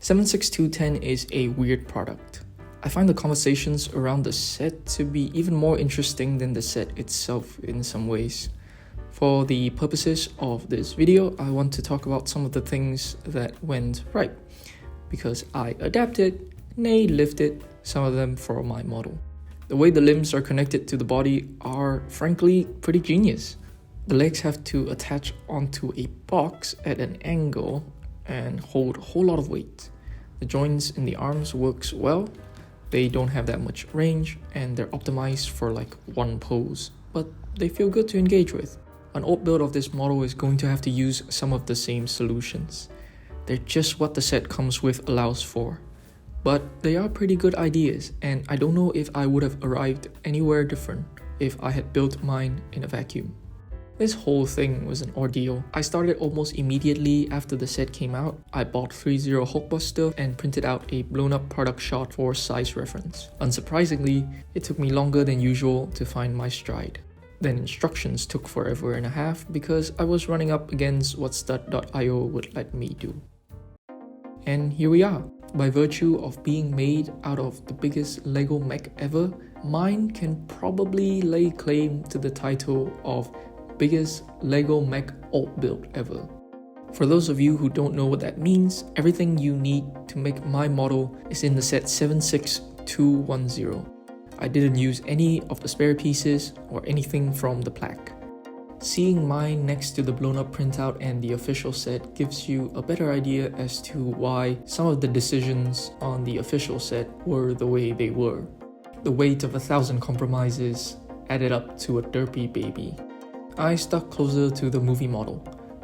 76210 is a weird product. I find the conversations around the set to be even more interesting than the set itself in some ways. For the purposes of this video, I want to talk about some of the things that went right, because I adapted, nay lifted, some of them for my model. The way the limbs are connected to the body are frankly pretty genius. The legs have to attach onto a box at an angle and hold a whole lot of weight. The joints in the arms works well. They don't have that much range and they're optimized for like one pose, but they feel good to engage with. An old build of this model is going to have to use some of the same solutions. They're just what the set comes with allows for. But they are pretty good ideas, and I don't know if I would have arrived anywhere different if I had built mine in a vacuum. This whole thing was an ordeal. I started almost immediately after the set came out. I bought 30 Hulkbuster and printed out a blown up product shot for size reference. Unsurprisingly, it took me longer than usual to find my stride. Then instructions took forever and a half because I was running up against what stud.io would let me do. And here we are. By virtue of being made out of the biggest Lego mech ever, mine can probably lay claim to the title of biggest Lego mech alt build ever. For those of you who don't know what that means, everything you need to make my model is in the set 76210. I didn't use any of the spare pieces or anything from the plaque. Seeing mine next to the blown up printout and the official set gives you a better idea as to why some of the decisions on the official set were the way they were. The weight of 1,000 compromises added up to a derpy baby. I stuck closer to the movie model.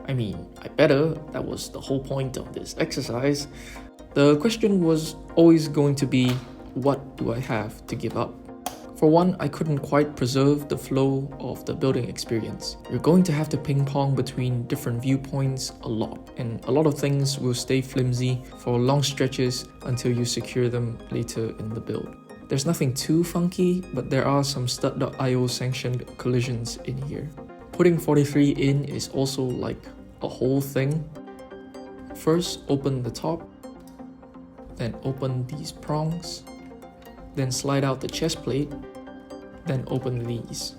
I mean, I better, that was the whole point of this exercise. The question was always going to be, what do I have to give up? For one, I couldn't quite preserve the flow of the building experience. You're going to have to ping pong between different viewpoints a lot, and a lot of things will stay flimsy for long stretches until you secure them later in the build. There's nothing too funky, but there are some stud.io sanctioned collisions in here. Putting 43 in is also like a whole thing. First, open the top, then open these prongs, then slide out the chest plate, then open these.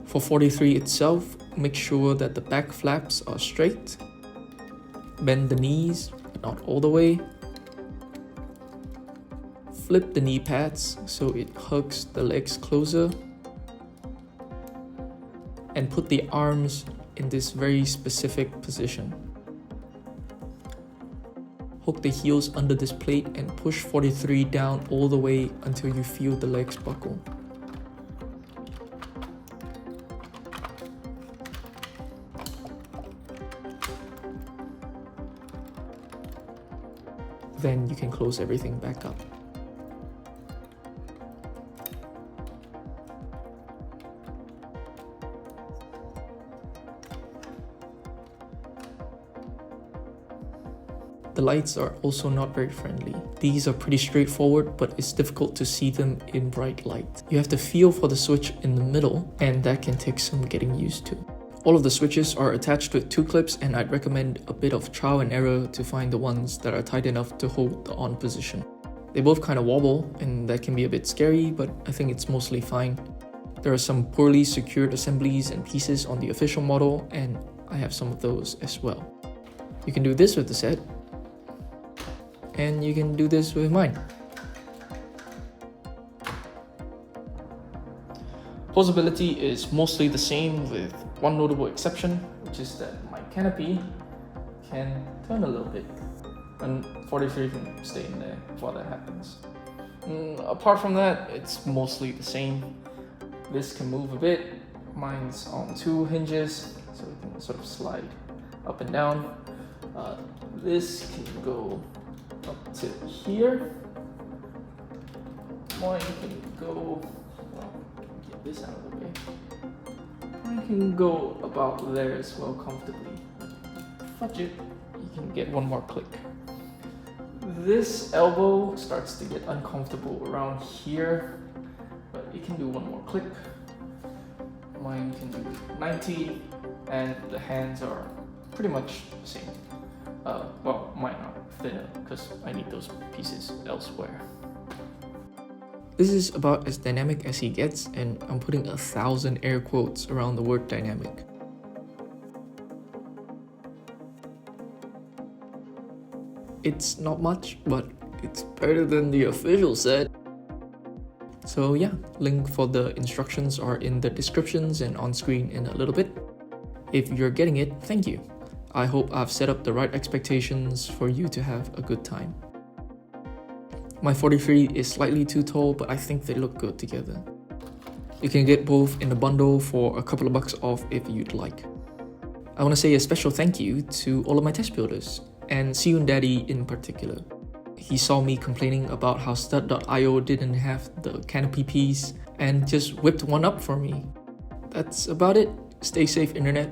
For 43 itself, make sure that the back flaps are straight, bend the knees, but not all the way, flip the knee pads so it hugs the legs closer, and put the arms in this very specific position. Hook the heels under this plate and push 43 down all the way until you feel the legs buckle. Then you can close everything back up. The lights are also not very friendly. These are pretty straightforward, but it's difficult to see them in bright light. You have to feel for the switch in the middle, and that can take some getting used to. All of the switches are attached with 2 clips, and I'd recommend a bit of trial and error to find the ones that are tight enough to hold the on position. They both kind of wobble, and that can be a bit scary, but I think it's mostly fine. There are some poorly secured assemblies and pieces on the official model, and I have some of those as well. You can do this with the set, and you can do this with mine. Posability is mostly the same with one notable exception, which is that my canopy can turn a little bit, and 43 can stay in there while that happens. Apart from that, it's mostly the same. This can move a bit. Mine's on 2 hinges, so it can sort of slide up and down. This can go up to here. Mine can go, well, get this out of the way. Mine can go about there as well comfortably. Fudge it, you can get one more click. This elbow starts to get uncomfortable around here, but it can do one more click. Mine can do 90, and the hands are pretty much the same. Well, might not, thinner, because I need those pieces elsewhere. This is about as dynamic as he gets, and I'm putting 1,000 air quotes around the word dynamic. It's not much, but it's better than the official set. So yeah, link for the instructions are in the descriptions and on screen in a little bit. If you're getting it, thank you. I hope I've set up the right expectations for you to have a good time. My 43 is slightly too tall, but I think they look good together. You can get both in a bundle for a couple of bucks off if you'd like. I want to say a special thank you to all of my test builders, and Siyun Daddy in particular. He saw me complaining about how stud.io didn't have the canopy piece and just whipped one up for me. That's about it. Stay safe, internet.